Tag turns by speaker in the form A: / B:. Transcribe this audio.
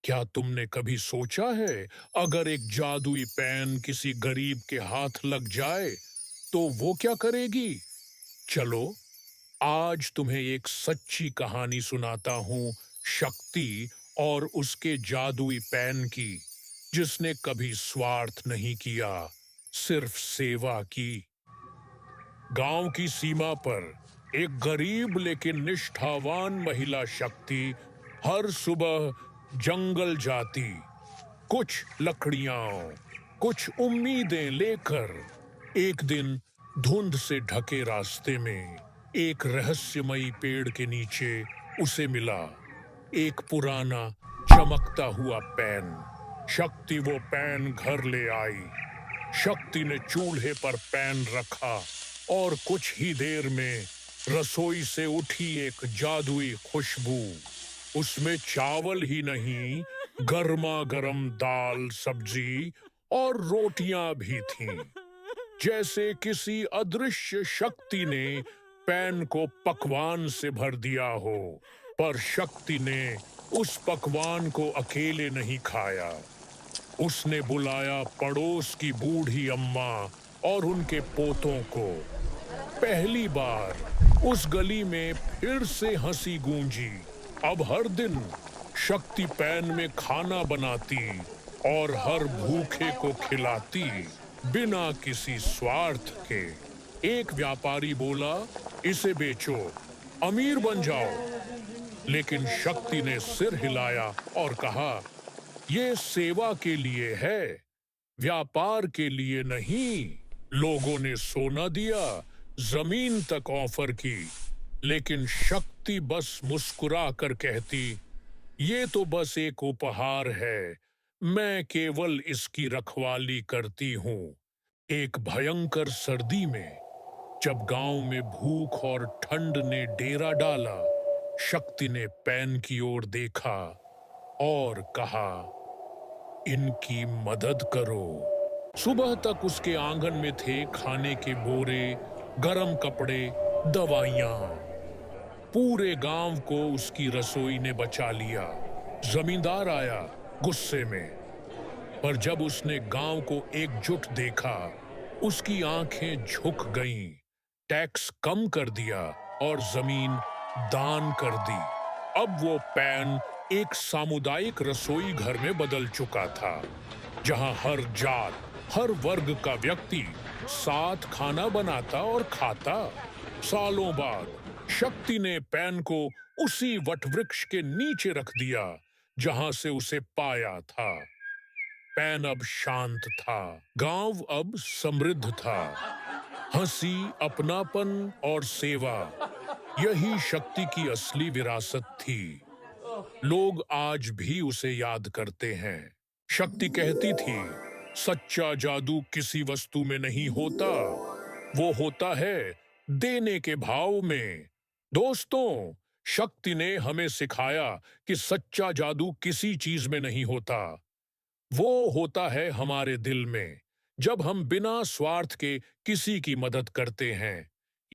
A: क्या तुमने कभी सोचा है, अगर एक जादुई पेन किसी गरीब के हाथ लग जाए तो वो क्या करेगी? चलो, आज तुम्हें एक सच्ची कहानी सुनाता हूँ, शक्ति और उसके जादुई पेन की, जिसने कभी स्वार्थ नहीं किया, सिर्फ सेवा की। गांव की सीमा पर एक गरीब लेकिन निष्ठावान महिला शक्ति हर सुबह जंगल जाती, कुछ लकड़ियां, कुछ उम्मीदें लेकर। एक दिन धुंध से ढके रास्ते में एक रहस्यमयी पेड़ के नीचे उसे मिला एक पुराना चमकता हुआ पेन। शक्ति वो पेन घर ले आई। शक्ति ने चूल्हे पर पेन रखा और कुछ ही देर में रसोई से उठी एक जादुई खुशबू। उसमें चावल ही नहीं, गर्मा गर्म दाल, सब्जी और रोटियां भी थीं। जैसे किसी अदृश्य शक्ति ने पैन को पकवान से भर दिया हो। पर शक्ति ने उस पकवान को अकेले नहीं खाया। उसने बुलाया पड़ोस की बूढ़ी अम्मा और उनके पोतों को। पहली बार उस गली में फिर से हंसी गूंजी। अब हर दिन शक्ति पैन में खाना बनाती और हर भूखे को खिलाती, बिना किसी स्वार्थ के। एक व्यापारी बोला, इसे बेचो, अमीर बन जाओ। लेकिन शक्ति ने सिर हिलाया और कहा, ये सेवा के लिए है, व्यापार के लिए नहीं। लोगों ने सोना दिया, जमीन तक ऑफर की, लेकिन शक्ति बस मुस्कुरा कर कहती, ये तो बस एक उपहार है, मैं केवल इसकी रखवाली करती हूँ। एक भयंकर सर्दी में, जब गांव में भूख और ठंड ने डेरा डाला, शक्ति ने पैन की ओर देखा और कहा, इनकी मदद करो। सुबह तक उसके आंगन में थे खाने के बोरे, गरम कपड़े, दवाइयां। पूरे गांव को उसकी रसोई ने बचा लिया। जमींदार आया गुस्से में, पर जब उसने गांव को एकजुट देखा, उसकी आंखें झुक गईं। टैक्स कम कर दिया और जमीन दान कर दी। अब वो पैन एक सामुदायिक रसोई घर में बदल चुका था, जहां हर जात, हर वर्ग का व्यक्ति साथ खाना बनाता और खाता। सालों बाद शक्ति ने पैन को उसी वटवृक्ष के नीचे रख दिया जहां से उसे पाया था। पैन अब शांत था, गांव अब समृद्ध था। हंसी, अपनापन और सेवा, यही शक्ति की असली विरासत थी। लोग आज भी उसे याद करते हैं। शक्ति कहती थी, सच्चा जादू किसी वस्तु में नहीं होता, वो होता है देने के भाव में। दोस्तों, शक्ति ने हमें सिखाया कि सच्चा जादू किसी चीज में नहीं होता, वो होता है हमारे दिल में, जब हम बिना स्वार्थ के किसी की मदद करते हैं।